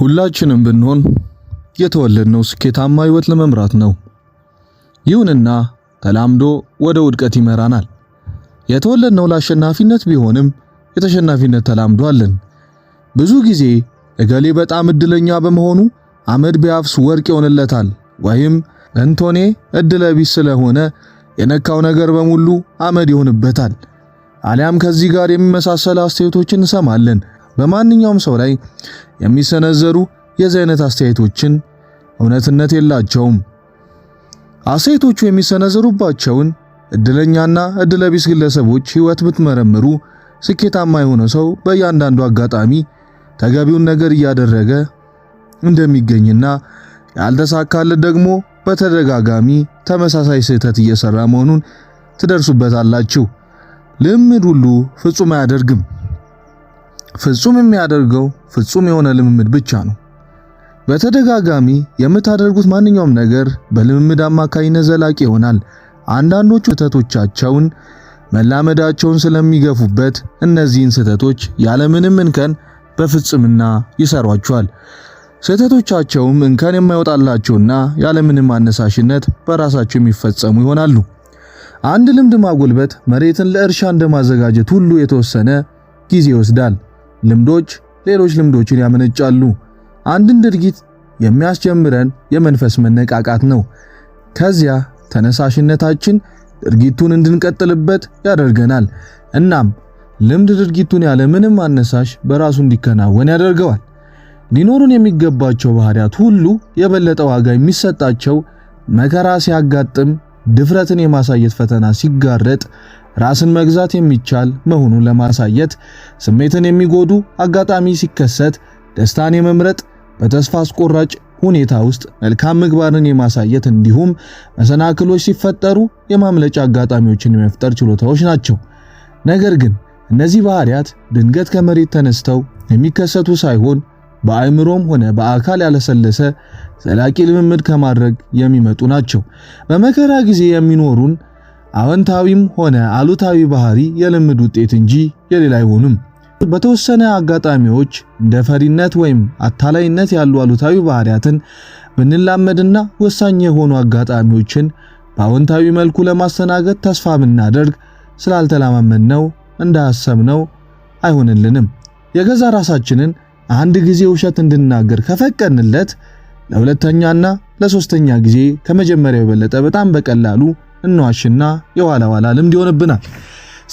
ሁላችንም ብንሆን የተወለድነው ስኬታማ ህይወት ለመምራት ነው። ይሁንና ተላምዶ ወደ ውድቀት ይመራናል። የተወለድነው ለአሸናፊነት ቢሆንም የተሸናፊነት ተላምዶ አለን። ብዙ ጊዜ እገሌ በጣም እድለኛ በመሆኑ አመድ ቢያፍስ ወርቅ ይሆንለታል፣ ወይም እንቶኔ እድለቢስ ስለሆነ የነካው ነገር በሙሉ አመድ ይሆንበታል። አሊያም ከዚህ ጋር የሚመሳሰል አስተያየቶችን እንሰማለን። በማንኛውም ሰው ላይ የሚሰነዘሩ የዚህ አይነት አስተያየቶችን እውነትነት የላቸውም። አስተያየቶቹ የሚሰነዘሩባቸውን እድለኛና እድለቢስ ግለሰቦች ህይወት ብትመረምሩ ስኬታማ የሆነ ሰው በእያንዳንዱ አጋጣሚ ተገቢውን ነገር እያደረገ እንደሚገኝና ያልተሳካለት ደግሞ በተደጋጋሚ ተመሳሳይ ስህተት እየሰራ መሆኑን ትደርሱበታላችሁ። ልምምድ ሁሉ ፍጹም አያደርግም። ፍጹም የሚያደርገው ፍጹም የሆነ ልምምድ ብቻ ነው። በተደጋጋሚ የምታደርጉት ማንኛውም ነገር በልምምድ አማካኝነት ዘላቂ ይሆናል። አንዳንዶቹ ስህተቶቻቸውን መላመዳቸውን ስለሚገፉበት እነዚህን ስህተቶች ያለምንም እንከን በፍጹምና ይሰሯቸዋል። ስህተቶቻቸውም እንከን የማይወጣላቸውና ያለምንም አነሳሽነት በራሳቸው የሚፈጸሙ ይሆናሉ። አንድ ልምድ ማጎልበት መሬትን ለእርሻ እንደማዘጋጀት ሁሉ የተወሰነ ጊዜ ይወስዳል። ልምዶች ሌሎች ልምዶችን ያመነጫሉ። አንድን ድርጊት የሚያስጀምረን የመንፈስ መነቃቃት ነው። ከዚያ ተነሳሽነታችን ድርጊቱን እንድንቀጥልበት ያደርገናል። እናም ልምድ ድርጊቱን ያለ ምንም አነሳሽ በራሱ እንዲከናወን ያደርገዋል። ሊኖሩን የሚገባቸው ባህሪያት ሁሉ የበለጠ ዋጋ የሚሰጣቸው መከራ ሲያጋጥም፣ ድፍረትን የማሳየት ፈተና ሲጋረጥ፣ ራስን መግዛት የሚቻል መሆኑን ለማሳየት፣ ስሜትን የሚጎዱ አጋጣሚ ሲከሰት፣ ደስታን የመምረጥ በተስፋ አስቆራጭ ሁኔታ ውስጥ መልካም ምግባርን የማሳየት እንዲሁም መሰናክሎች ሲፈጠሩ የማምለጫ አጋጣሚዎችን የመፍጠር ችሎታዎች ናቸው። ነገር ግን እነዚህ ባህሪያት ድንገት ከመሬት ተነስተው የሚከሰቱ ሳይሆን በአእምሮም ሆነ በአካል ያለሰለሰ ዘላቂ ልምምድ ከማድረግ የሚመጡ ናቸው። በመከራ ጊዜ የሚኖሩን አዎንታዊም ሆነ አሉታዊ ባህሪ የልምድ ውጤት እንጂ የሌላ አይሆኑም። በተወሰነ አጋጣሚዎች እንደ ፈሪነት ወይም አታላይነት ያሉ አሉታዊ ባህሪያትን ብንላመድና ወሳኝ የሆኑ አጋጣሚዎችን በአዎንታዊ መልኩ ለማስተናገድ ተስፋ ብናደርግ ስላልተለማመድነው እንዳሰብነው አይሆንልንም። የገዛ ራሳችንን አንድ ጊዜ ውሸት እንድናገር ከፈቀድንለት ለሁለተኛና ለሶስተኛ ጊዜ ከመጀመሪያው የበለጠ በጣም በቀላሉ እንዋሽና የኋላ ኋላ ልምድ ይሆንብናል።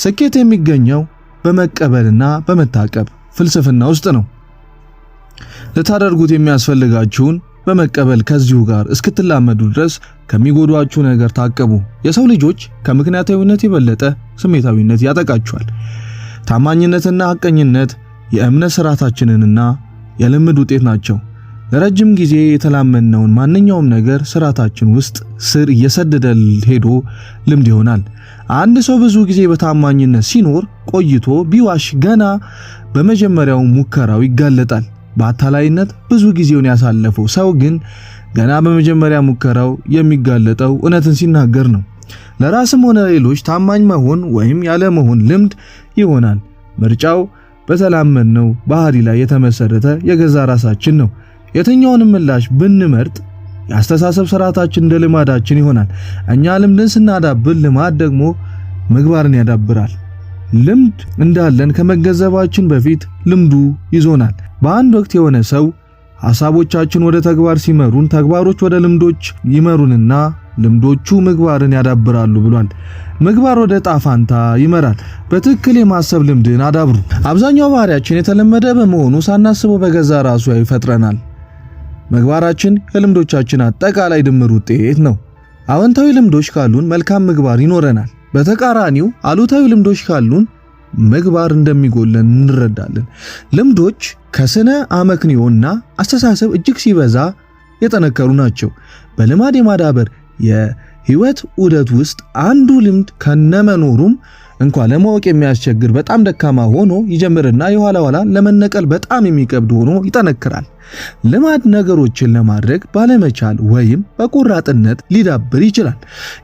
ስኬት የሚገኘው በመቀበልና በመታቀብ ፍልስፍና ውስጥ ነው። ልታደርጉት የሚያስፈልጋችሁን በመቀበል ከዚሁ ጋር እስክትላመዱ ድረስ ከሚጎዷችሁ ነገር ታቀቡ። የሰው ልጆች ከምክንያታዊነት የበለጠ ስሜታዊነት ያጠቃቸዋል። ታማኝነትና ሐቀኝነት የእምነት ስርዓታችንና የልምድ ውጤት ናቸው። ለረጅም ጊዜ የተላመድነውን ማንኛውም ነገር ስርዓታችን ውስጥ ስር እየሰደደ ሄዶ ልምድ ይሆናል። አንድ ሰው ብዙ ጊዜ በታማኝነት ሲኖር ቆይቶ ቢዋሽ ገና በመጀመሪያው ሙከራው ይጋለጣል። በአታላይነት ብዙ ጊዜውን ያሳለፈው ሰው ግን ገና በመጀመሪያ ሙከራው የሚጋለጠው እውነትን ሲናገር ነው። ለራስም ሆነ ሌሎች ታማኝ መሆን ወይም ያለ መሆን ልምድ ይሆናል። ምርጫው በተላመድነው ባህሪ ላይ የተመሰረተ የገዛ ራሳችን ነው። የትኛውንም ምላሽ ብንመርጥ የአስተሳሰብ ስርዓታችን እንደ ልማዳችን ይሆናል። እኛ ልምድን ስናዳብር ልማድ ደግሞ ምግባርን ያዳብራል። ልምድ እንዳለን ከመገንዘባችን በፊት ልምዱ ይዞናል። በአንድ ወቅት የሆነ ሰው ሐሳቦቻችን ወደ ተግባር ሲመሩን ተግባሮች ወደ ልምዶች ይመሩንና ልምዶቹ ምግባርን ያዳብራሉ ብሏል። ምግባር ወደ ጣፋንታ ይመራል። በትክክል የማሰብ ልምድን አዳብሩ። አብዛኛው ባህሪያችን የተለመደ በመሆኑ ሳናስበው በገዛ ራሱ ይፈጥረናል። ምግባራችን የልምዶቻችን አጠቃላይ ድምር ውጤት ነው። አዎንታዊ ልምዶች ካሉን መልካም ምግባር ይኖረናል። በተቃራኒው አሉታዊ ልምዶች ካሉን ምግባር እንደሚጎለን እንረዳለን። ልምዶች ከስነ አመክንዮና አስተሳሰብ እጅግ ሲበዛ የጠነከሩ ናቸው። በልማድ የማዳበር የህይወት ዑደት ውስጥ አንዱ ልምድ ከነመኖሩም እንኳን ለማወቅ የሚያስቸግር በጣም ደካማ ሆኖ ይጀምርና የኋላ ኋላ ለመነቀል በጣም የሚከብድ ሆኖ ይጠነክራል። ልማድ ነገሮችን ለማድረግ ባለመቻል ወይም በቆራጥነት ሊዳብር ይችላል።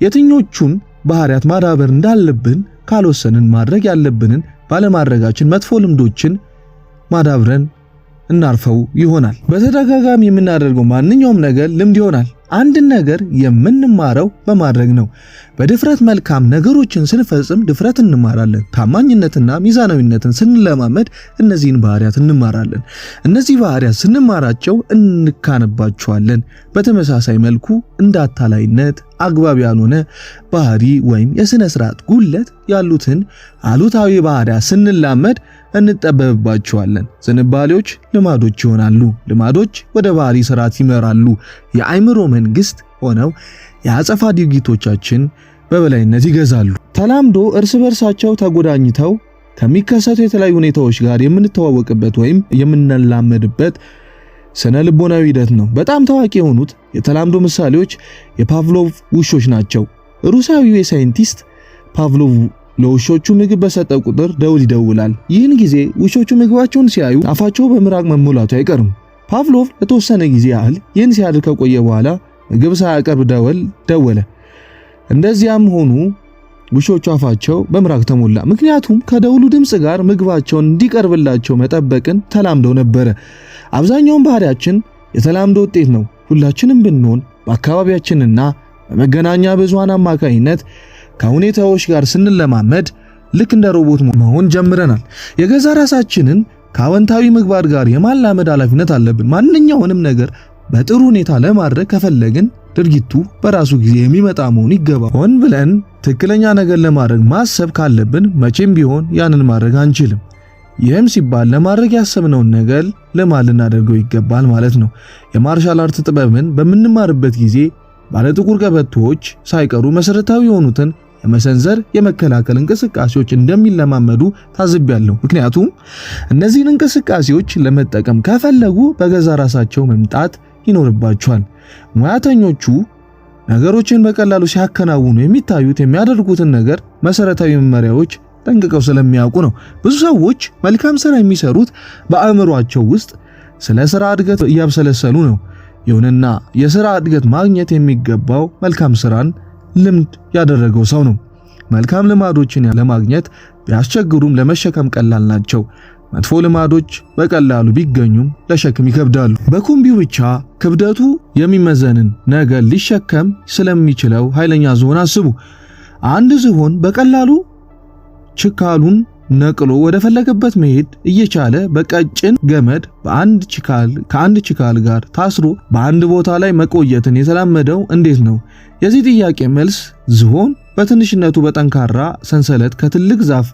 የትኞቹን ባህሪያት ማዳበር እንዳለብን ካልወሰንን ማድረግ ያለብንን ባለማድረጋችን መጥፎ ልምዶችን ማዳብረን እናርፈው ይሆናል። በተደጋጋሚ የምናደርገው ማንኛውም ነገር ልምድ ይሆናል። አንድን ነገር የምንማረው በማድረግ ነው። በድፍረት መልካም ነገሮችን ስንፈጽም ድፍረት እንማራለን። ታማኝነትና ሚዛናዊነትን ስንለማመድ እነዚህን ባህሪያት እንማራለን። እነዚህ ባህሪያት ስንማራቸው እንካንባቸዋለን። በተመሳሳይ መልኩ እንደ አታላይነት፣ አግባብ ያልሆነ ባህሪ ወይም የሥነ ሥርዓት ጉድለት ያሉትን አሉታዊ ባህሪያት ስንላመድ እንጠበብባቸዋለን። ዝንባሌዎች ልማዶች ይሆናሉ። ልማዶች ወደ ባህሪ ስርዓት ይመራሉ። የአእምሮ መንግስት ሆነው የአጸፋ ድርጊቶቻችን በበላይነት ይገዛሉ። ተላምዶ እርስ በርሳቸው ተጎዳኝተው ከሚከሰቱ የተለያዩ ሁኔታዎች ጋር የምንተዋወቅበት ወይም የምንላመድበት ስነ ልቦናዊ ሂደት ነው። በጣም ታዋቂ የሆኑት የተላምዶ ምሳሌዎች የፓቭሎቭ ውሾች ናቸው። ሩሲያዊው የሳይንቲስት ፓቭሎቭ ለውሾቹ ምግብ በሰጠ ቁጥር ደውል ይደውላል። ይህን ጊዜ ውሾቹ ምግባቸውን ሲያዩ አፋቸው በምራቅ መሞላቱ አይቀርም። ፓቭሎቭ ለተወሰነ ጊዜ ያህል ይህን ሲያደርግ ከቆየ በኋላ ምግብ ሳያቀርብ ደወለ። እንደዚያም ሆኑ ውሾቹ አፋቸው በምራቅ ተሞላ። ምክንያቱም ከደውሉ ድምፅ ጋር ምግባቸውን እንዲቀርብላቸው መጠበቅን ተላምደው ነበረ። አብዛኛውን ባህሪያችን የተላምዶ ውጤት ነው። ሁላችንም ብንሆን በአካባቢያችንና በመገናኛ ብዙሃን አማካኝነት ከሁኔታዎች ጋር ስንለማመድ ልክ እንደ ሮቦት መሆን ጀምረናል። የገዛ ራሳችንን ከአዎንታዊ ምግባር ጋር የማላመድ ኃላፊነት አለብን። ማንኛውንም ነገር በጥሩ ሁኔታ ለማድረግ ከፈለግን ድርጊቱ በራሱ ጊዜ የሚመጣ መሆን ይገባል። ሆን ብለን ትክክለኛ ነገር ለማድረግ ማሰብ ካለብን መቼም ቢሆን ያንን ማድረግ አንችልም። ይህም ሲባል ለማድረግ ያሰብነውን ነገር ልማድ ልናደርገው ይገባል ማለት ነው። የማርሻል አርት ጥበብን በምንማርበት ጊዜ ባለጥቁር ቀበቶዎች ሳይቀሩ መሰረታዊ የሆኑትን የመሰንዘር የመከላከል እንቅስቃሴዎች እንደሚለማመዱ ታዝቤያለሁ። ምክንያቱም እነዚህን እንቅስቃሴዎች ለመጠቀም ከፈለጉ በገዛ ራሳቸው መምጣት ይኖርባቸዋል። ሙያተኞቹ ነገሮችን በቀላሉ ሲያከናውኑ የሚያደርጉትን ነገር መሰረታዊ መመሪያዎች ጠንቅቀው ስለሚያውቁ ነው። ብዙ ሰዎች መልካም ስራ የሚሰሩት በአእምሯቸው ውስጥ ስለ ስራ እድገት እያብሰለሰሉ ነው። ይሁንና የሥራ እድገት ማግኘት የሚገባው መልካም ስራን ልምድ ያደረገው ሰው ነው። መልካም ልማዶችን ለማግኘት ቢያስቸግሩም ለመሸከም ቀላል ናቸው። መጥፎ ልማዶች በቀላሉ ቢገኙም ለሸክም ይከብዳሉ። በኩምቢው ብቻ ክብደቱ የሚመዘንን ነገር ሊሸከም ስለሚችለው ኃይለኛ ዝሆን አስቡ። አንድ ዝሆን በቀላሉ ችካሉን ነቅሎ ወደ ፈለገበት መሄድ እየቻለ በቀጭን ገመድ ከአንድ ችካል ጋር ታስሮ በአንድ ቦታ ላይ መቆየትን የተላመደው እንዴት ነው? የዚህ ጥያቄ መልስ ዝሆን በትንሽነቱ በጠንካራ ሰንሰለት ከትልቅ ዛፍ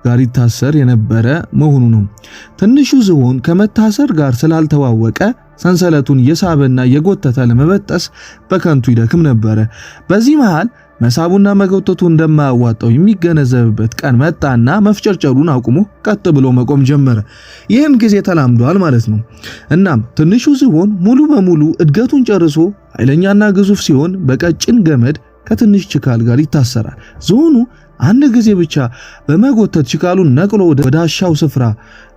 ጋር ይታሰር የነበረ መሆኑ ነው። ትንሹ ዝሆን ከመታሰር ጋር ስላልተዋወቀ ሰንሰለቱን የሳበና የጎተተ ለመበጠስ በከንቱ ይደክም ነበረ። በዚህ መሃል መሳቡና መጎተቱ እንደማያዋጣው የሚገነዘብበት ቀን መጣና መፍጨርጨሩን አቁሞ ቀጥ ብሎ መቆም ጀመረ። ይህን ጊዜ ተላምዷል ማለት ነው። እናም ትንሹ ዝሆን ሙሉ በሙሉ እድገቱን ጨርሶ ኃይለኛና ግዙፍ ሲሆን በቀጭን ገመድ ከትንሽ ችካል ጋር ይታሰራል። ዝሆኑ አንድ ጊዜ ብቻ በመጎተት ችካሉን ነቅሎ ወደ አሻው ስፍራ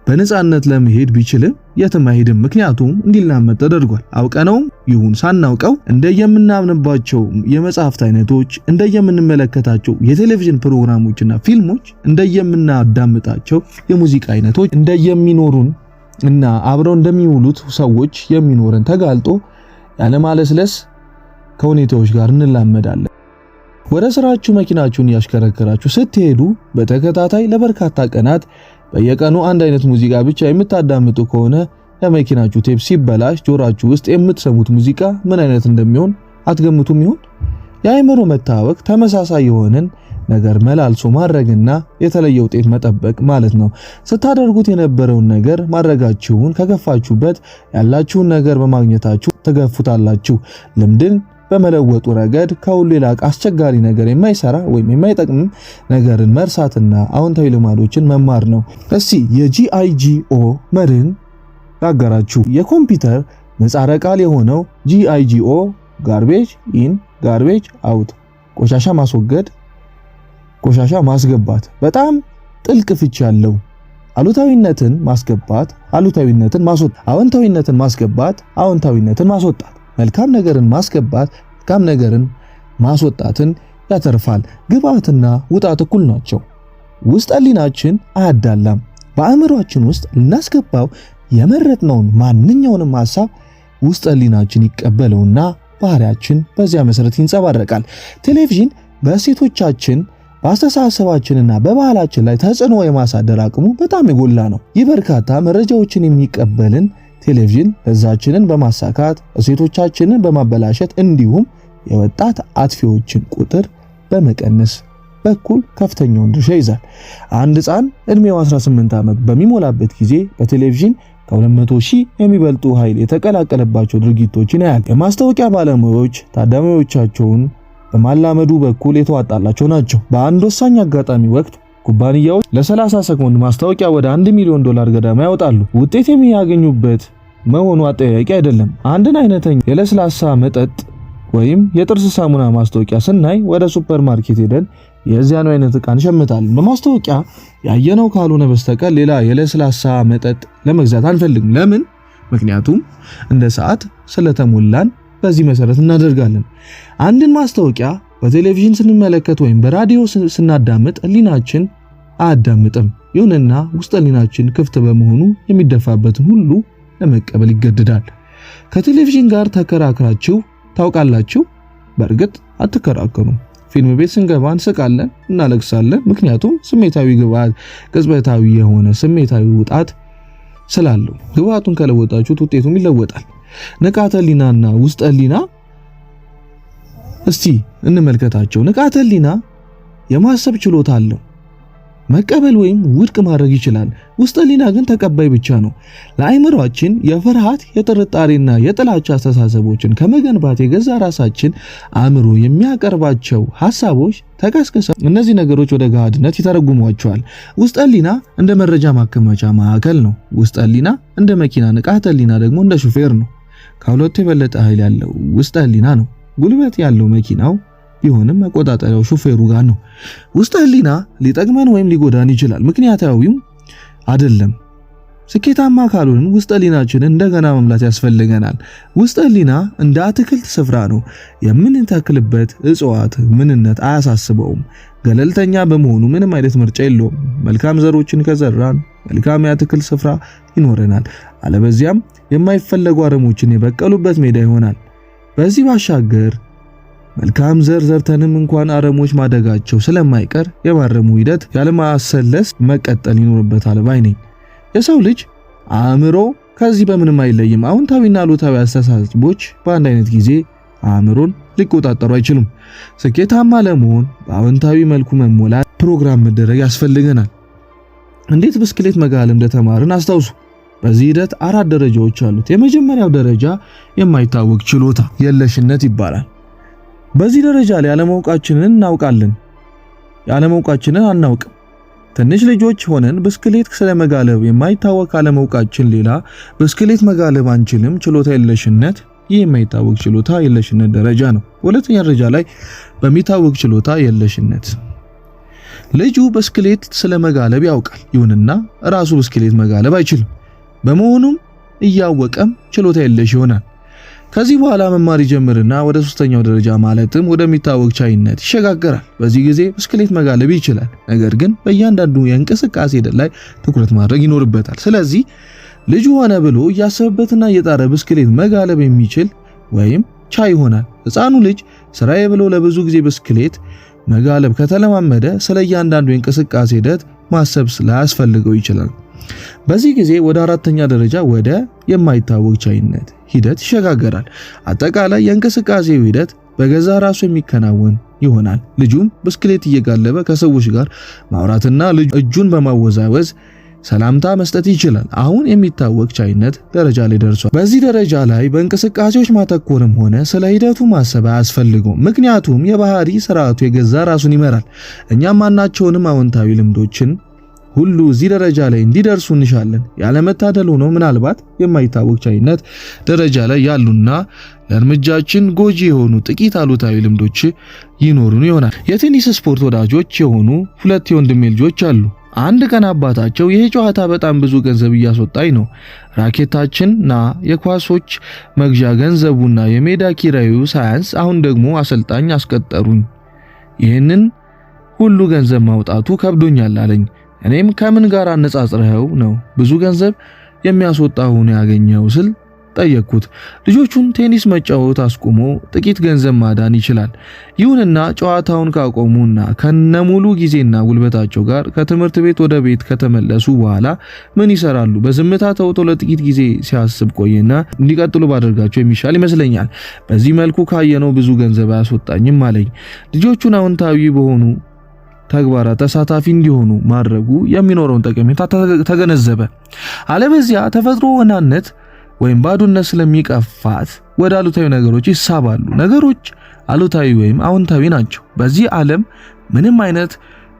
በነፃነት ለመሄድ ቢችልም የትም አይሄድም። ምክንያቱም እንዲላመድ ተደርጓል። አውቀነውም ይሁን ሳናውቀው እንደየምናምንባቸው የመጽሐፍት አይነቶች፣ እንደየምንመለከታቸው የቴሌቪዥን ፕሮግራሞችና ፊልሞች፣ እንደየምናዳምጣቸው የሙዚቃ አይነቶች፣ እንደየሚኖሩን እና አብረው እንደሚውሉት ሰዎች የሚኖረን ተጋልጦ ያለማለስለስ ከሁኔታዎች ጋር እንላመዳለን። ወደ ስራችሁ መኪናችሁን ያሽከረከራችሁ ስትሄዱ በተከታታይ ለበርካታ ቀናት በየቀኑ አንድ አይነት ሙዚቃ ብቻ የምታዳምጡ ከሆነ የመኪናችሁ ቴፕ ሲበላሽ ጆሮአችሁ ውስጥ የምትሰሙት ሙዚቃ ምን አይነት እንደሚሆን አትገምቱም ይሆን? የአእምሮ መታወክ ተመሳሳይ የሆነን ነገር መላልሶ ማድረግና የተለየ ውጤት መጠበቅ ማለት ነው። ስታደርጉት የነበረውን ነገር ማድረጋችሁን ከገፋችሁበት ያላችሁን ነገር በማግኘታችሁ ተገፉታላችሁ። ልምድን በመለወጡ ረገድ ከሁሉ ይልቅ አስቸጋሪ ነገር የማይሰራ ወይም የማይጠቅም ነገርን መርሳትና አዎንታዊ ልማዶችን መማር ነው። እስቲ የጂአይጂኦ መርህን ላጋራችሁ። የኮምፒውተር ምህጻረ ቃል የሆነው ጂአይጂኦ ጋርቤጅ ኢን ጋርቤጅ አውት፣ ቆሻሻ ማስወገድ፣ ቆሻሻ ማስገባት፣ በጣም ጥልቅ ፍቺ ያለው አሉታዊነትን ማስገባት፣ አሉታዊነትን ማስወጣት፣ አዎንታዊነትን ማስገባት፣ አዎንታዊነትን ማስወጣት፣ መልካም ነገርን ማስገባት፣ መልካም ነገርን ማስወጣትን ያተርፋል። ግብአትና ውጣት እኩል ናቸው። ውስጥ ህሊናችን አያዳላም። በአእምሮአችን ውስጥ ልናስገባው የመረጥነውን ማንኛውንም ሐሳብ ውስጥ ህሊናችን ይቀበለውና ባህሪያችን በዚያ መሰረት ይንጸባረቃል። ቴሌቪዥን በእሴቶቻችን በአስተሳሰባችንና በባህላችን ላይ ተጽዕኖ የማሳደር አቅሙ በጣም የጎላ ነው። ይህ በርካታ መረጃዎችን የሚቀበልን ቴሌቪዥን ለዛችንን በማሳካት እሴቶቻችንን በማበላሸት እንዲሁም የወጣት አጥፊዎችን ቁጥር በመቀነስ በኩል ከፍተኛውን ድርሻ ይዛል። አንድ ሕፃን ዕድሜው 18 ዓመት በሚሞላበት ጊዜ በቴሌቪዥን ከ200,000 የሚበልጡ ኃይል የተቀላቀለባቸው ድርጊቶችን ያያል። የማስታወቂያ ባለሙያዎች ታዳሚዎቻቸውን በማላመዱ በኩል የተዋጣላቸው ናቸው። በአንድ ወሳኝ አጋጣሚ ወቅት ኩባንያዎች ለ30 ሰኮንድ ማስታወቂያ ወደ $1 ሚሊዮን ገደማ ያወጣሉ። ውጤት የሚያገኙበት መሆኑ አጠያያቂ አይደለም። አንድን አይነተኛ የለስላሳ መጠጥ ወይም የጥርስ ሳሙና ማስታወቂያ ስናይ ወደ ሱፐርማርኬት ሄደን የዚያኑ አይነት ዕቃ እንሸምታለን። በማስታወቂያ ያየነው ካልሆነ በስተቀር ሌላ የለስላሳ መጠጥ ለመግዛት አንፈልግም። ለምን? ምክንያቱም እንደ ሰዓት ስለተሞላን በዚህ መሰረት እናደርጋለን። አንድን ማስታወቂያ በቴሌቪዥን ስንመለከት ወይም በራዲዮ ስናዳምጥ ህሊናችን አያዳምጥም። ይሁንና ውስጥ ህሊናችን ክፍት በመሆኑ የሚደፋበትን ሁሉ ለመቀበል ይገደዳል። ከቴሌቪዥን ጋር ተከራክራችሁ ታውቃላችሁ? በእርግጥ አትከራከሩም። ፊልም ቤት ስንገባ እንስቃለን፣ እናለቅሳለን። ምክንያቱም ስሜታዊ ግብአት ቅጽበታዊ የሆነ ስሜታዊ ውጣት ስላለው ግብአቱን ከለወጣችሁት ውጤቱም ይለወጣል። ንቃተ ህሊናና ውስጥ ህሊና እስቲ እንመልከታቸው። ንቃተ ህሊና የማሰብ ችሎታ አለው። መቀበል ወይም ውድቅ ማድረግ ይችላል። ውስጥ ህሊና ግን ተቀባይ ብቻ ነው። ለአእምሮአችን የፍርሃት የጥርጣሬና የጥላቻ አስተሳሰቦችን ከመገንባት የገዛ ራሳችን አእምሮ የሚያቀርባቸው ሐሳቦች ተቀስቅሰው እነዚህ ነገሮች ወደ ገሃድነት ይተረጉሟቸዋል። ውስጥ ህሊና እንደ መረጃ ማከማቻ ማዕከል ነው። ውስጥ ህሊና እንደ መኪና፣ ንቃተ ህሊና ደግሞ እንደ ሹፌር ነው። ከሁለቱ የበለጠ ኃይል ያለው ውስጥ ህሊና ነው። ጉልበት ያለው መኪናው ቢሆንም መቆጣጠሪያው ሹፌሩ ጋር ነው። ውስጥ ህሊና ሊጠቅመን ወይም ሊጎዳን ይችላል፣ ምክንያታዊም አይደለም። ስኬታማ ካልሆንን ውስጥ ህሊናችንን እንደገና መምላት ያስፈልገናል። ውስጥ ህሊና እንደ አትክልት ስፍራ ነው። የምንተክልበት እጽዋት ምንነት አያሳስበውም። ገለልተኛ በመሆኑ ምንም አይነት ምርጫ የለውም። መልካም ዘሮችን ከዘራን መልካም የአትክልት ስፍራ ይኖረናል፣ አለበዚያም የማይፈለጉ አረሞችን የበቀሉበት ሜዳ ይሆናል። በዚህ ባሻገር መልካም ዘር ዘርተንም እንኳን አረሞች ማደጋቸው ስለማይቀር የማረሙ ሂደት ያለማሰለስ መቀጠል ይኖርበታል ባይ ነኝ። የሰው ልጅ አእምሮ ከዚህ በምንም አይለይም። አዎንታዊና አሉታዊ አስተሳሰቦች በአንድ አይነት ጊዜ አእምሮን ሊቆጣጠሩ አይችሉም። ስኬታማ ለመሆን በአዎንታዊ መልኩ መሞላት ፕሮግራም መደረግ ያስፈልገናል። እንዴት ብስክሌት መጋለብ እንደተማርን አስታውሱ። በዚህ ሂደት 4 ደረጃዎች አሉት። የመጀመሪያው ደረጃ የማይታወቅ ችሎታ የለሽነት ይባላል። በዚህ ደረጃ ላይ ያለማወቃችንን እናውቃለን፣ ያለማወቃችንን አናውቅም። ትንሽ ልጆች ሆነን ብስክሌት ስለመጋለብ የማይታወቅ አለማወቃችን ሌላ፣ ብስክሌት መጋለብ አንችልም፣ ችሎታ የለሽነት። ይህ የማይታወቅ ችሎታ የለሽነት ደረጃ ነው። ሁለተኛ ደረጃ ላይ በሚታወቅ ችሎታ የለሽነት ልጁ ብስክሌት ስለመጋለብ ያውቃል፣ ይሁንና ራሱ ብስክሌት መጋለብ አይችልም። በመሆኑም እያወቀም ችሎታ የለሽ ይሆናል። ከዚህ በኋላ መማር ይጀምርና ወደ 3ኛው ደረጃ ማለትም ወደሚታወቅ ቻይነት ይሸጋገራል። በዚህ ጊዜ ብስክሌት መጋለብ ይችላል፣ ነገር ግን በእያንዳንዱ የእንቅስቃሴ ሂደት ላይ ትኩረት ማድረግ ይኖርበታል። ስለዚህ ልጁ ሆነ ብሎ እያሰበበትና እየጣረ ብስክሌት መጋለብ የሚችል ወይም ቻይ ይሆናል። ሕፃኑ ልጅ ስራዬ ብሎ ለብዙ ጊዜ ብስክሌት መጋለብ ከተለማመደ ስለ እያንዳንዱ የእንቅስቃሴ ሂደት ማሰብ ላያስፈልገው ይችላል። በዚህ ጊዜ ወደ 4ኛ ደረጃ ወደ የማይታወቅ ቻይነት ሂደት ይሸጋገራል። አጠቃላይ የእንቅስቃሴው ሂደት በገዛ ራሱ የሚከናወን ይሆናል። ልጁም ብስክሌት እየጋለበ ከሰዎች ጋር ማውራትና እጁን በማወዛወዝ ሰላምታ መስጠት ይችላል። አሁን የሚታወቅ ቻይነት ደረጃ ላይ ደርሷል። በዚህ ደረጃ ላይ በእንቅስቃሴዎች ማተኮርም ሆነ ስለ ሂደቱ ማሰብ አያስፈልገውም፣ ምክንያቱም የባህሪ ስርዓቱ የገዛ ራሱን ይመራል። እኛም ማናቸውንም አዎንታዊ ልምዶችን ሁሉ እዚህ ደረጃ ላይ እንዲደርሱ እንሻለን። ያለመታደል ሆኖ ምናልባት የማይታወቅ ቻይነት ደረጃ ላይ ያሉና ለእርምጃችን ጎጂ የሆኑ ጥቂት አሉታዊ ልምዶች ይኖሩን ይሆናል። የቴኒስ ስፖርት ወዳጆች የሆኑ 2 የወንድሜ ልጆች አሉ። አንድ ቀን አባታቸው ይህ ጨዋታ በጣም ብዙ ገንዘብ እያስወጣኝ ነው፣ ራኬታችንና የኳሶች መግዣ ገንዘቡና የሜዳ ኪራዩ ሳያንስ አሁን ደግሞ አሰልጣኝ አስቀጠሩኝ፣ ይህንን ሁሉ ገንዘብ ማውጣቱ ከብዶኛል አለኝ። እኔም ከምን ጋር አነጻጽረኸው ነው ብዙ ገንዘብ የሚያስወጣ ሆኖ ያገኘው ስል ጠየቅኩት። ልጆቹን ቴኒስ መጫወት አስቆሞ ጥቂት ገንዘብ ማዳን ይችላል። ይሁንና ጨዋታውን ካቆሙና ከነሙሉ ጊዜና ጉልበታቸው ጋር ከትምህርት ቤት ወደ ቤት ከተመለሱ በኋላ ምን ይሰራሉ? በዝምታ ተውጦ ለጥቂት ጊዜ ሲያስብ ቆየና እንዲቀጥሉ ባደርጋቸው የሚሻል ይመስለኛል። በዚህ መልኩ ካየነው ብዙ ገንዘብ አያስወጣኝም አለኝ። ልጆቹን አዎንታዊ በሆኑ ተግባራት ተሳታፊ እንዲሆኑ ማድረጉ የሚኖረውን ጠቀሜታ ተገነዘበ። አለበዚያ ተፈጥሮ ወናነት ወይም ባዶነት ስለሚቀፋት ወደ አሉታዊ ነገሮች ይሳባሉ። ነገሮች አሉታዊ ወይም አዎንታዊ ናቸው። በዚህ ዓለም ምንም አይነት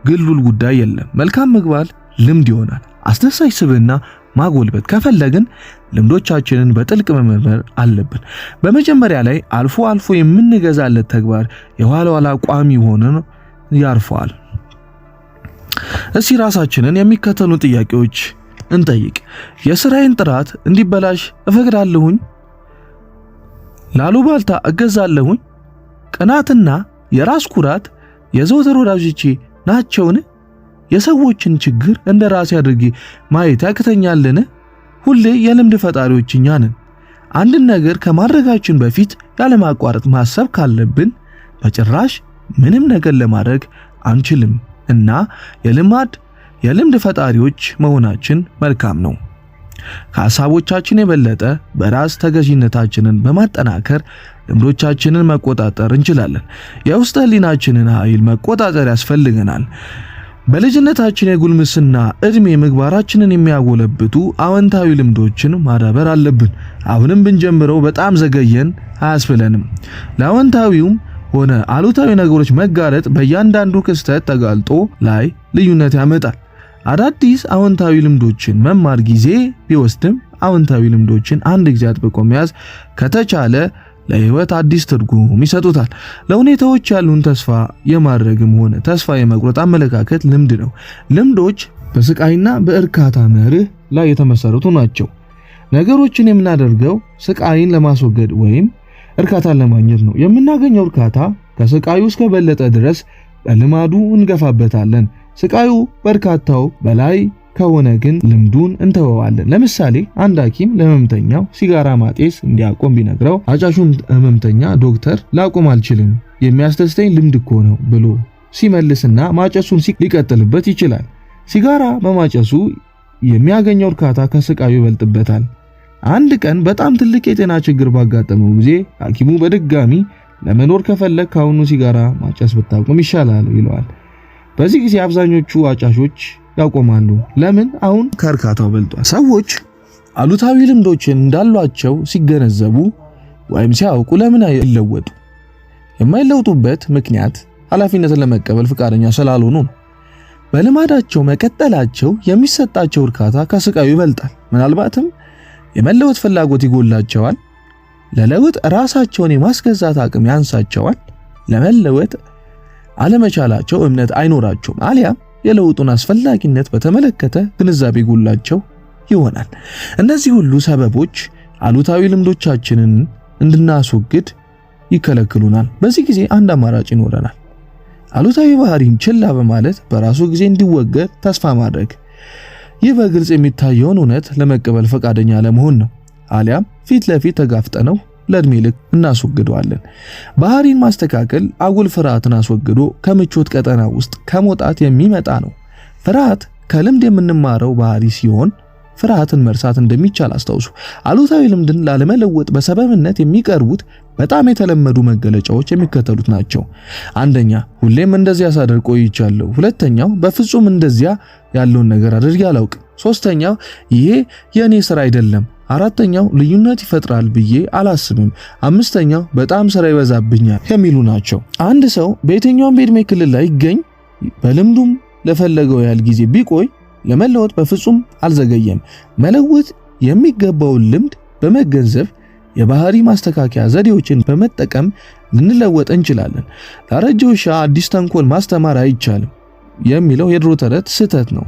ግሉል ጉዳይ የለም። መልካም ምግባር ልምድ ይሆናል። አስደሳች ስብዕና ማጎልበት ከፈለግን ልምዶቻችንን በጥልቅ መመርመር አለብን። በመጀመሪያ ላይ አልፎ አልፎ የምንገዛለት ተግባር የኋላ ኋላ ቋሚ ሆነን ያርፈዋል። እስቲ ራሳችንን የሚከተሉ ጥያቄዎች እንጠይቅ። የሥራዬን ጥራት እንዲበላሽ እፈቅዳለሁኝ? ላሉባልታ እገዛለሁኝ? ቅናትና የራስ ኩራት የዘወትር ወዳጆቼ ናቸውን? የሰዎችን ችግር እንደ ራሴ አድርጌ ማየት ያቅተኛልን? ሁሌ የልምድ ፈጣሪዎች እኛ ነን። አንድን ነገር ከማድረጋችን በፊት ያለማቋረጥ ማሰብ ካለብን በጭራሽ ምንም ነገር ለማድረግ አንችልም እና የልምድ ፈጣሪዎች መሆናችን መልካም ነው። ከሐሳቦቻችን የበለጠ በራስ ተገዥነታችንን በማጠናከር ልምዶቻችንን መቆጣጠር እንችላለን። የውስጥ ሕሊናችንን ኃይል መቆጣጠር ያስፈልገናል። በልጅነታችን የጉልምስና ዕድሜ ምግባራችንን የሚያጎለብቱ አዎንታዊ ልምዶችን ማዳበር አለብን። አሁንም ብንጀምረው በጣም ዘገየን አያስብለንም። ለአዎንታዊውም ሆነ አሉታዊ ነገሮች መጋለጥ በእያንዳንዱ ክስተት ተጋልጦ ላይ ልዩነት ያመጣል። አዳዲስ አዎንታዊ ልምዶችን መማር ጊዜ ቢወስድም አዎንታዊ ልምዶችን አንድ ጊዜ አጥብቆ መያዝ ከተቻለ ለህይወት አዲስ ትርጉም ይሰጡታል። ለሁኔታዎች ያሉን ተስፋ የማድረግም ሆነ ተስፋ የመቁረጥ አመለካከት ልምድ ነው። ልምዶች በስቃይና በእርካታ መርህ ላይ የተመሰረቱ ናቸው። ነገሮችን የምናደርገው ስቃይን ለማስወገድ ወይም እርካታን ለማግኘት ነው። የምናገኘው እርካታ ከስቃዩ እስከ በለጠ ድረስ በልማዱ እንገፋበታለን። ስቃዩ በርካታው በላይ ከሆነ ግን ልምዱን እንተወዋለን። ለምሳሌ አንድ ሐኪም ለህመምተኛው ሲጋራ ማጤስ እንዲያቆም ቢነግረው አጫሹን ህመምተኛ ዶክተር ላቆም አልችልም፣ የሚያስደስተኝ ልምድ እኮ ነው ብሎ ሲመልስና ማጨሱን ሊቀጥልበት ይችላል። ሲጋራ በማጨሱ የሚያገኘው እርካታ ከስቃዩ ይበልጥበታል። አንድ ቀን በጣም ትልቅ የጤና ችግር ባጋጠመው ጊዜ ሐኪሙ በድጋሚ ለመኖር ከፈለግ ካሁኑ ሲጋራ ማጨስ ብታቆም ይሻላል ይለዋል። በዚህ ጊዜ አብዛኞቹ አጫሾች ያቆማሉ። ለምን? አሁን ከእርካታው በልጧል። ሰዎች አሉታዊ ልምዶችን እንዳሏቸው ሲገነዘቡ ወይም ሲያውቁ ለምን አይለወጡ? የማይለውጡበት ምክንያት ኃላፊነትን ለመቀበል ፈቃደኛ ስላልሆኑ ነው። በልማዳቸው መቀጠላቸው የሚሰጣቸው እርካታ ከስቃዩ ይበልጣል። ምናልባትም የመለወጥ ፍላጎት ይጎላቸዋል። ለለውጥ ራሳቸውን የማስገዛት አቅም ያንሳቸዋል። ለመለወጥ አለመቻላቸው እምነት አይኖራቸውም። አሊያም የለውጡን አስፈላጊነት በተመለከተ ግንዛቤ ጎላቸው ይሆናል። እነዚህ ሁሉ ሰበቦች አሉታዊ ልምዶቻችንን እንድናስወግድ ይከለክሉናል። በዚህ ጊዜ አንድ አማራጭ ይኖረናል። አሉታዊ ባህሪን ችላ በማለት በራሱ ጊዜ እንዲወገድ ተስፋ ማድረግ። ይህ በግልጽ የሚታየውን እውነት ለመቀበል ፈቃደኛ ለመሆን ነው። አሊያም ፊት ለፊት ተጋፍጠነው ለእድሜ ልክ እናስወግደዋለን። ባህሪን ማስተካከል አጉል ፍርሃትን አስወግዶ ከምቾት ቀጠና ውስጥ ከመውጣት የሚመጣ ነው። ፍርሃት ከልምድ የምንማረው ባህሪ ሲሆን ፍርሃትን መርሳት እንደሚቻል አስታውሱ። አሉታዊ ልምድን ላለመለወጥ በሰበብነት የሚቀርቡት በጣም የተለመዱ መገለጫዎች የሚከተሉት ናቸው። አንደኛ፣ ሁሌም እንደዚያ ሳደርግ ቆይቻለሁ። ሁለተኛው፣ በፍጹም እንደዚያ ያለውን ነገር አድርጌ አላውቅም። ሶስተኛው፣ ይሄ የኔ ስራ አይደለም። አራተኛው፣ ልዩነት ይፈጥራል ብዬ አላስብም። አምስተኛው፣ በጣም ስራ ይበዛብኛል የሚሉ ናቸው። አንድ ሰው በየትኛውም በዕድሜ ክልል ላይ ይገኝ በልምዱም ለፈለገው ያህል ጊዜ ቢቆይ ለመለወጥ በፍጹም አልዘገየም። መለወጥ የሚገባውን ልምድ በመገንዘብ የባህሪ ማስተካከያ ዘዴዎችን በመጠቀም ልንለወጥ እንችላለን። ላረጀ ውሻ አዲስ ተንኮል ማስተማር አይቻልም የሚለው የድሮ ተረት ስህተት ነው።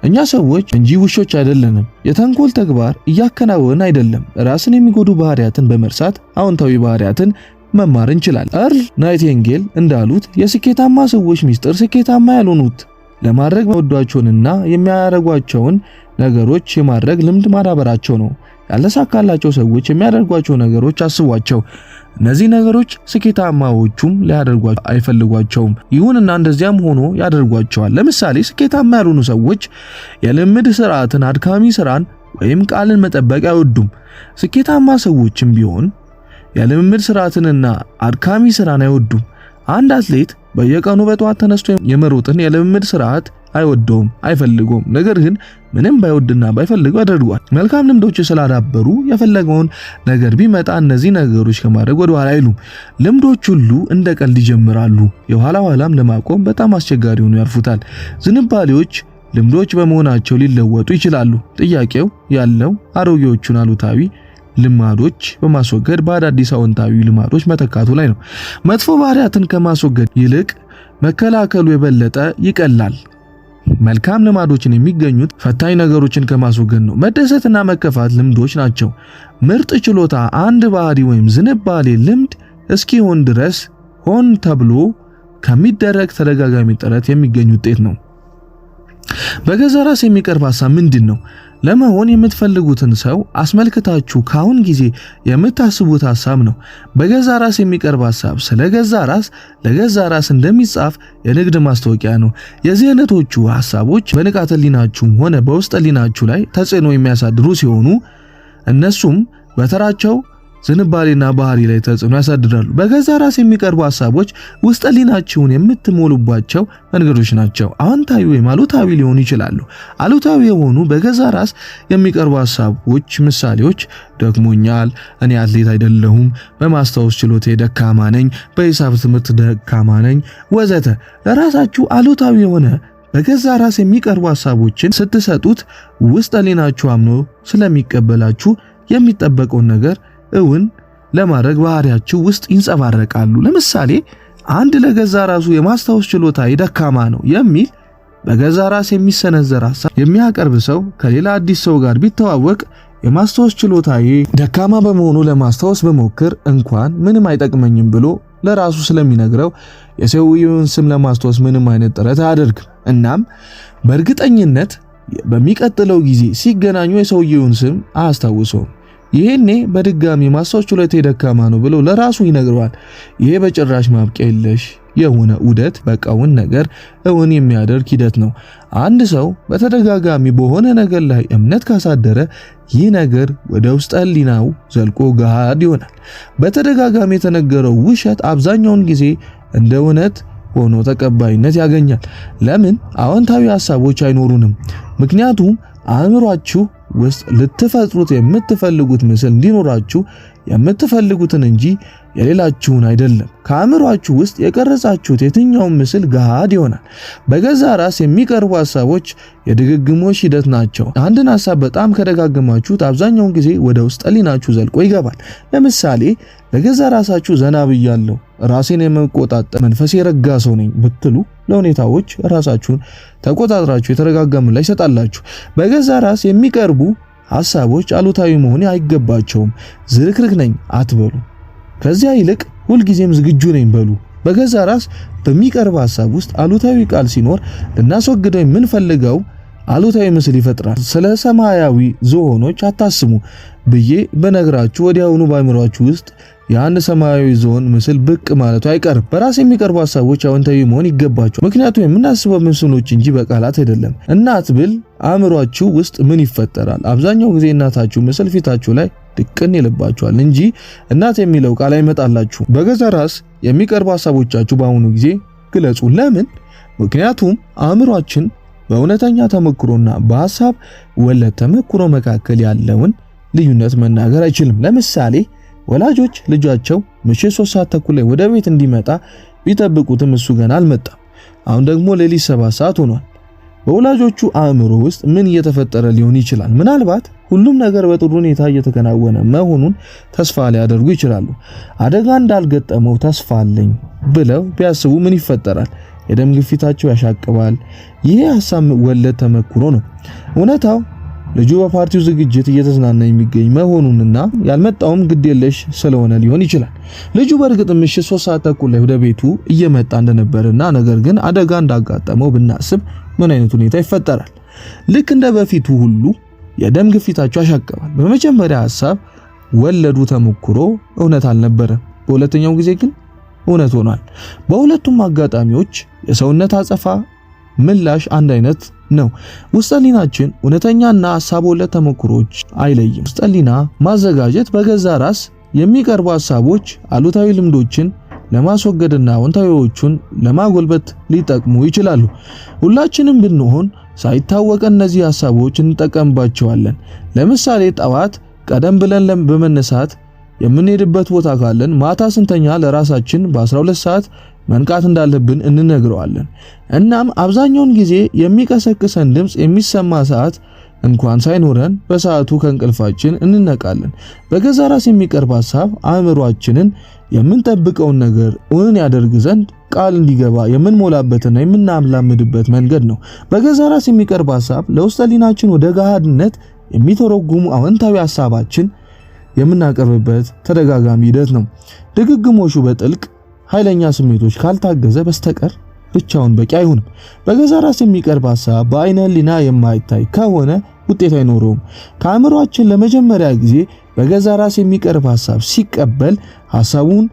እኛ ሰዎች እንጂ ውሾች አይደለንም። የተንኮል ተግባር እያከናወን አይደለም። ራስን የሚጎዱ ባህሪያትን በመርሳት አዎንታዊ ባህሪያትን መማር እንችላለን። እርል ናይቲንጌል እንዳሉት የስኬታማ ሰዎች ሚስጥር ስኬታማ ያልሆኑት ለማድረግ መወዷቸውንና የሚያደርጓቸውን ነገሮች የማድረግ ልምድ ማዳበራቸው ነው። ያልተሳካላቸው ሰዎች የሚያደርጓቸው ነገሮች አስቧቸው። እነዚህ ነገሮች ስኬታማዎቹም ሊያደርጓቸው አይፈልጓቸውም። ይሁንና እንደዚያም ሆኖ ያደርጓቸዋል። ለምሳሌ ስኬታማ ያልሆኑ ሰዎች የልምድ ስርዓትን፣ አድካሚ ስራን ወይም ቃልን መጠበቅ አይወዱም። ስኬታማ ሰዎችም ቢሆን የልምድ ስርዓትንና አድካሚ ስራን አይወዱም። አንድ አትሌት በየቀኑ በጠዋት ተነስቶ የመሮጥን የልምድ ስርዓት አይወደውም፣ አይፈልገውም። ነገር ግን ምንም ባይወድና ባይፈልገው ያደርገዋል። መልካም ልምዶች ስላዳበሩ የፈለገውን ነገር ቢመጣ እነዚህ ነገሮች ከማድረግ ወደ ኋላ አይሉም። ልምዶች ሁሉ እንደ ቀልድ ይጀምራሉ፣ የኋላ ኋላም ለማቆም በጣም አስቸጋሪ ሆነው ያልፉታል። ዝንባሌዎች ልምዶች በመሆናቸው ሊለወጡ ይችላሉ። ጥያቄው ያለው አሮጌዎቹን አሉታዊ ልማዶች በማስወገድ በአዳዲስ አዎንታዊ ልማዶች መተካቱ ላይ ነው። መጥፎ ባህሪያትን ከማስወገድ ይልቅ መከላከሉ የበለጠ ይቀላል። መልካም ልማዶችን የሚገኙት ፈታኝ ነገሮችን ከማስወገድ ነው። መደሰትና መከፋት ልምዶች ናቸው። ምርጥ ችሎታ አንድ ባህሪ ወይም ዝንባሌ ልምድ እስኪሆን ድረስ ሆን ተብሎ ከሚደረግ ተደጋጋሚ ጥረት የሚገኝ ውጤት ነው። በገዛ ራስ የሚቀርብ ሐሳብ ምንድን ነው? ለመሆን የምትፈልጉትን ሰው አስመልክታችሁ ካሁን ጊዜ የምታስቡት ሐሳብ ነው። በገዛ ራስ የሚቀርብ ሐሳብ ስለ ገዛ ራስ ለገዛ ራስ እንደሚጻፍ የንግድ ማስታወቂያ ነው። የዚህ አይነቶቹ ሐሳቦች በንቃተ ህሊናችሁም ሆነ በውስጥ ህሊናችሁ ላይ ተጽዕኖ የሚያሳድሩ ሲሆኑ እነሱም በተራቸው ዝንባሌና ባህሪ ላይ ተጽዕኖ ያሳድራሉ። በገዛ ራስ የሚቀርቡ ሐሳቦች ውስጥ ህሊናችሁን የምትሞሉባቸው መንገዶች ናቸው። አዎንታዊ ወይም አሉታዊ ሊሆኑ ይችላሉ። አሉታዊ የሆኑ በገዛ ራስ የሚቀርቡ ሐሳቦች ምሳሌዎች ደክሞኛል፣ እኔ አትሌት አይደለሁም፣ በማስታወስ ችሎታዬ ደካማ ነኝ፣ በሂሳብ ትምህርት ደካማ ነኝ ወዘተ። ለራሳችሁ አሉታዊ የሆነ በገዛ ራስ የሚቀርቡ ሐሳቦችን ስትሰጡት ውስጥ ህሊናችሁ አምኖ ስለሚቀበላችሁ የሚጠበቀውን ነገር እውን ለማድረግ ባህሪያችሁ ውስጥ ይንጸባረቃሉ። ለምሳሌ አንድ ለገዛ ራሱ የማስታወስ ችሎታ ደካማ ነው የሚል በገዛ ራስ የሚሰነዘር ሐሳብ የሚያቀርብ ሰው ከሌላ አዲስ ሰው ጋር ቢተዋወቅ የማስታወስ ችሎታዬ ደካማ በመሆኑ ለማስታወስ በሞክር እንኳን ምንም አይጠቅመኝም ብሎ ለራሱ ስለሚነግረው የሰውየውን ስም ለማስታወስ ምንም አይነት ጥረት አያደርግም። እናም በእርግጠኝነት በሚቀጥለው ጊዜ ሲገናኙ የሰውየውን ስም አያስታውሰውም። ይሄኔ በድጋሚ ማስታወስ ችሎታዬ ደካማ ነው ብሎ ለራሱ ይነግረዋል። ይሄ በጭራሽ ማብቂያ የለሽ የሆነ ዑደት በቃውን ነገር እውን የሚያደርግ ሂደት ነው። አንድ ሰው በተደጋጋሚ በሆነ ነገር ላይ እምነት ካሳደረ ይህ ነገር ወደ ውስጥ ህሊናው ዘልቆ ገሃድ ይሆናል። በተደጋጋሚ የተነገረው ውሸት አብዛኛውን ጊዜ እንደ እውነት ሆኖ ተቀባይነት ያገኛል። ለምን? አዎንታዊ ሐሳቦች አይኖሩንም። ምክንያቱም አእምሯችሁ ውስጥ ልትፈጥሩት የምትፈልጉት ምስል እንዲኖራችሁ የምትፈልጉትን እንጂ የሌላችሁን አይደለም። ከአእምሯችሁ ውስጥ የቀረጻችሁት የትኛውን ምስል ገሃድ ይሆናል። በገዛ ራስ የሚቀርቡ ሐሳቦች የድግግሞሽ ሂደት ናቸው። አንድን ሐሳብ በጣም ከደጋገማችሁት አብዛኛውን ጊዜ ወደ ውስጥ ህሊናችሁ ዘልቆ ይገባል። ለምሳሌ በገዛ ራሳችሁ ዘና ብያለሁ፣ ራሴን የመቆጣጠር መንፈስ የረጋ ሰው ነኝ ብትሉ ለሁኔታዎች ራሳችሁን ተቆጣጥራችሁ የተረጋጋ ምላሽ ይሰጣላችሁ። በገዛ ራስ የሚቀርቡ ሐሳቦች አሉታዊ መሆን አይገባቸውም። ዝርክርክ ነኝ አትበሉ። ከዚያ ይልቅ ሁልጊዜም ዝግጁ ነኝ በሉ። በገዛ ራስ በሚቀርብ ሐሳብ ውስጥ አሉታዊ ቃል ሲኖር ልናስወግደው የምንፈልገው አሉታዊ ምስል ይፈጥራል። ስለ ሰማያዊ ዝሆኖች አታስቡ ብዬ በነግራችሁ ወዲያውኑ በአእምሯችሁ ውስጥ የአንድ ሰማያዊ ዝሆን ምስል ብቅ ማለቱ አይቀርም። በራስ የሚቀርቡ ሐሳቦች አዎንታዊ መሆን ይገባቸዋል። ምክንያቱም የምናስበው ምስሎች እንጂ በቃላት አይደለም። እናት ብል አእምሯችሁ ውስጥ ምን ይፈጠራል? አብዛኛው ጊዜ እናታችሁ ምስል ፊታችሁ ላይ ድቅን ይልባችኋል እንጂ እናት የሚለው ቃል አይመጣላችሁ። በገዛ ራስ የሚቀርቡ ሐሳቦቻችሁ በአሁኑ ጊዜ ግለጹ። ለምን? ምክንያቱም አእምሯችን በእውነተኛ ተመክሮና በሐሳብ ወለድ ተመክሮ መካከል ያለውን ልዩነት መናገር አይችልም። ለምሳሌ ወላጆች ልጃቸው ምሽት 3 ሰዓት ተኩል ላይ ወደ ቤት እንዲመጣ ቢጠብቁትም እሱ ገና አልመጣም። አሁን ደግሞ ሌሊት 7 ሰዓት ሆኗል። በወላጆቹ አእምሮ ውስጥ ምን እየተፈጠረ ሊሆን ይችላል? ምናልባት ሁሉም ነገር በጥሩ ሁኔታ እየተከናወነ መሆኑን ተስፋ ሊያደርጉ ይችላሉ። አደጋ እንዳልገጠመው ተስፋ አለኝ ብለው ቢያስቡ ምን ይፈጠራል? የደም ግፊታቸው ያሻቅባል። ይሄ ሐሳብ ወለድ ተመክሮ ነው። እውነታው ልጁ በፓርቲው ዝግጅት እየተዝናና የሚገኝ መሆኑንና ያልመጣውም ግዴለሽ ስለሆነ ሊሆን ይችላል። ልጁ በእርግጥ ምሽት 3 ሰዓት ተኩል ላይ ወደ ቤቱ እየመጣ እንደነበርና ነገር ግን አደጋ እንዳጋጠመው ብናስብ ምን አይነት ሁኔታ ይፈጠራል? ልክ እንደ በፊቱ ሁሉ የደም ግፊታቸው ያሻቀባል። በመጀመሪያ ሐሳብ ወለዱ ተሞክሮ እውነት አልነበረም። በሁለተኛው ጊዜ ግን እውነት ሆኗል። በሁለቱም አጋጣሚዎች የሰውነት አጸፋ ምላሽ አንድ አይነት ነው። ውስጠ ህሊናችን እውነተኛና ሐሳብ ወለድ ተሞክሮች አይለይም። ውስጠ ህሊና ማዘጋጀት በገዛ ራስ የሚቀርቡ ሐሳቦች አሉታዊ ልምዶችን ለማስወገድና አዎንታዊዎቹን ለማጎልበት ሊጠቅሙ ይችላሉ። ሁላችንም ብንሆን ሳይታወቀን እነዚህ ሐሳቦች እንጠቀምባቸዋለን። ለምሳሌ ጠዋት ቀደም ብለን በመነሳት የምንሄድበት ቦታ ካለን ማታ ስንተኛ ለራሳችን በ12 ሰዓት መንቃት እንዳለብን እንነግረዋለን። እናም አብዛኛውን ጊዜ የሚቀሰቅሰን ድምጽ የሚሰማ ሰዓት እንኳን ሳይኖረን በሰዓቱ ከእንቅልፋችን እንነቃለን። በገዛ ራስ የሚቀርብ ሐሳብ አእምሮአችንን የምንጠብቀውን ነገር እውን ያደርግ ዘንድ ቃል እንዲገባ የምንሞላበትና የምናላምድበት መንገድ ነው። በገዛ ራስ የሚቀርብ ሐሳብ ለውስጠ ህሊናችን ወደ ገሃድነት የሚተረጉሙ አዎንታዊ ሐሳባችን የምናቀርብበት ተደጋጋሚ ሂደት ነው። ድግግሞሹ በጥልቅ ኃይለኛ ስሜቶች ካልታገዘ በስተቀር ብቻውን በቂ አይሆንም። በገዛ ራስ የሚቀርብ ሐሳብ በአይነ ህሊና የማይታይ ከሆነ ውጤት አይኖረውም። ከአእምሮአችን ለመጀመሪያ ጊዜ በገዛ ራስ የሚቀርብ ሐሳብ ሲቀበል ሐሳቡን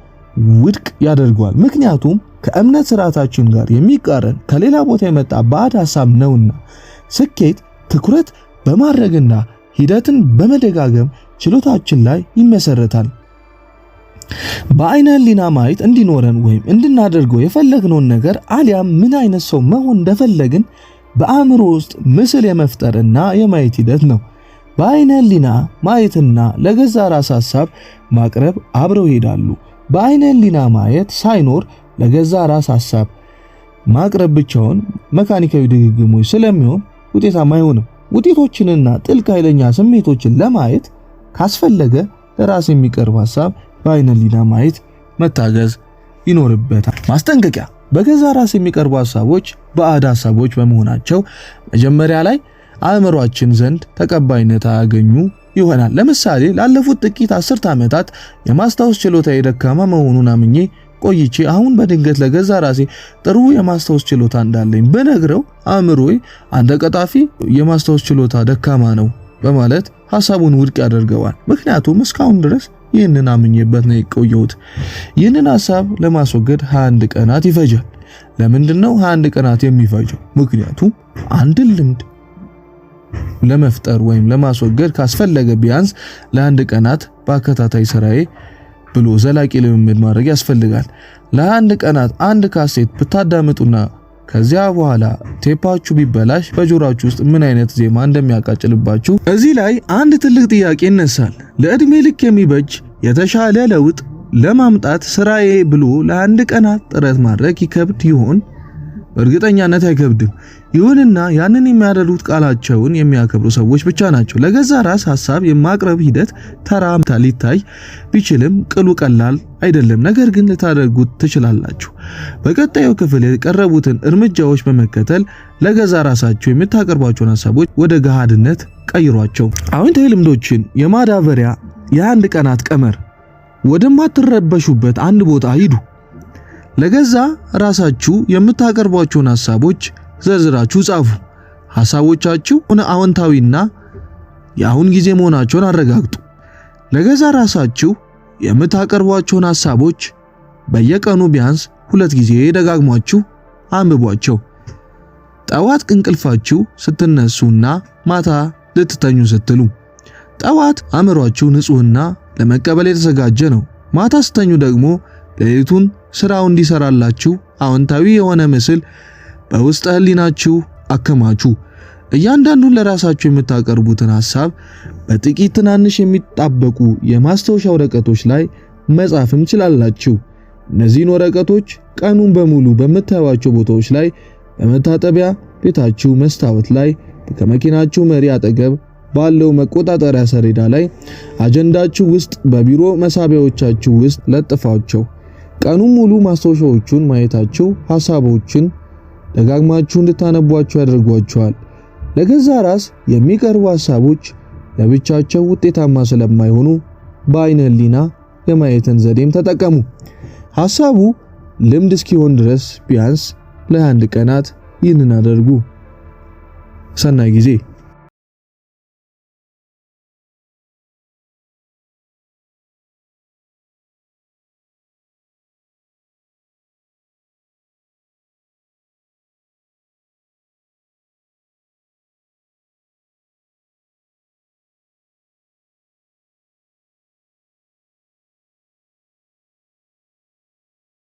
ውድቅ ያደርገዋል። ምክንያቱም ከእምነት ስርዓታችን ጋር የሚቃረን ከሌላ ቦታ የመጣ ባዕድ ሐሳብ ነውና። ስኬት ትኩረት በማድረግና ሂደትን በመደጋገም ችሎታችን ላይ ይመሰረታል። በአይነ ህሊና ማየት እንዲኖረን ወይም እንድናደርገው የፈለግነውን ነገር አሊያም ምን አይነት ሰው መሆን እንደፈለግን በአእምሮ ውስጥ ምስል የመፍጠርና የማየት ሂደት ነው። በአይነ ህሊና ማየትና ለገዛ ራስ ሐሳብ ማቅረብ አብረው ይሄዳሉ። በአይነ ህሊና ማየት ሳይኖር ለገዛ ራስ ሐሳብ ማቅረብ ብቻውን መካኒካዊ ድግግሞች ስለሚሆን ውጤታማ አይሆንም። ውጤቶችንና ጥልቅ ኃይለኛ ስሜቶችን ለማየት ካስፈለገ ለራስ የሚቀርብ ሐሳብ በአይነ ህሊና ማየት መታገዝ ይኖርበታል። ማስጠንቀቂያ፣ በገዛ ራስ የሚቀርቡ ሐሳቦች ባዕድ ሐሳቦች በመሆናቸው መጀመሪያ ላይ አእምሮአችን ዘንድ ተቀባይነት አያገኙ ይሆናል። ለምሳሌ ላለፉት ጥቂት 10 ዓመታት የማስታወስ ችሎታዬ ደካማ መሆኑን አምኜ ቆይቼ አሁን በድንገት ለገዛ ራሴ ጥሩ የማስታወስ ችሎታ እንዳለኝ በነግረው አእምሮዬ አንተ ቀጣፊ የማስታወስ ችሎታ ደካማ ነው በማለት ሐሳቡን ውድቅ ያደርገዋል። ምክንያቱም እስካሁን ድረስ ይህንን አምኜበት ነው የቆየሁት። ይህንን ሐሳብ ለማስወገድ 21 ቀናት ይፈጃል። ለምንድነው 21 ቀናት የሚፈጀው? ምክንያቱም አንድን ልምድ ለመፍጠር ወይም ለማስወገድ ካስፈለገ ቢያንስ ለ21 ቀናት በአከታታይ ስራዬ ብሎ ዘላቂ ልምምድ ማድረግ ያስፈልጋል። ለ21 ቀናት አንድ ካሴት ብታዳምጡና ከዚያ በኋላ ቴፓችሁ ቢበላሽ በጆሮአችሁ ውስጥ ምን አይነት ዜማ እንደሚያቃጭልባችሁ እዚህ ላይ አንድ ትልቅ ጥያቄ ይነሳል። ለእድሜ ልክ የሚበጅ የተሻለ ለውጥ ለማምጣት ስራዬ ብሎ ለ21 ቀናት ጥረት ማድረግ ይከብድ ይሆን? እርግጠኛነት አይከብድም። ይሁንና ያንን የሚያደርጉት ቃላቸውን የሚያከብሩ ሰዎች ብቻ ናቸው። ለገዛ ራስ ሐሳብ የማቅረብ ሂደት ተራ ሊታይ ቢችልም ቅሉ ቀላል አይደለም። ነገር ግን ልታደርጉት ትችላላችሁ። በቀጣዩ ክፍል የቀረቡትን እርምጃዎች በመከተል ለገዛ ራሳችሁ የምታቀርቧቸውን ሐሳቦች ወደ ገሃድነት ቀይሯቸው። አዎንታዊ ልምዶችን የማዳበሪያ የ21 ቀናት ቀመር። ወደማትረበሹበት አንድ ቦታ ሂዱ። ለገዛ ራሳችሁ የምታቀርቧቸውን ሐሳቦች ዘርዝራችሁ ጻፉ። ሐሳቦቻችሁ አዎንታዊና የአሁን ጊዜ መሆናቸውን አረጋግጡ። ለገዛ ራሳችሁ የምታቀርቧቸውን ሐሳቦች በየቀኑ ቢያንስ 2 ጊዜ ደጋግሟችሁ አንብቧቸው። ጠዋት እንቅልፋችሁ ስትነሱና ማታ ልትተኙ ስትሉ። ጠዋት አእምሯችሁ ንጹህና ለመቀበል የተዘጋጀ ነው። ማታ ስትተኙ ደግሞ ሌሊቱን ስራው እንዲሰራላችሁ አዎንታዊ የሆነ ምስል በውስጥ ህሊናችሁ አከማቹ። እያንዳንዱን ለራሳችሁ የምታቀርቡትን ሐሳብ በጥቂት ትናንሽ የሚጣበቁ የማስታወሻ ወረቀቶች ላይ መጻፍም ትችላላችሁ። እነዚህን ወረቀቶች ቀኑን በሙሉ በምታዩዋቸው ቦታዎች ላይ፣ በመታጠቢያ ቤታችሁ መስታወት ላይ፣ ከመኪናችሁ መሪ አጠገብ ባለው መቆጣጠሪያ ሰሌዳ ላይ፣ አጀንዳችሁ ውስጥ፣ በቢሮ መሳቢያዎቻችሁ ውስጥ ለጥፋቸው። ቀኑን ሙሉ ማስታወሻዎቹን ማየታችሁ ሐሳቦችን ደጋግማችሁ እንድታነቧቸው ያደርጓቸዋል። ለገዛ ራስ የሚቀርቡ ሐሳቦች ለብቻቸው ውጤታማ ስለማይሆኑ በአይነ ህሊና የማየትን ዘዴም ተጠቀሙ። ሐሳቡ ልምድ እስኪሆን ድረስ ቢያንስ ለ21 ቀናት ይህንን አድርጉ። ሰናይ ጊዜ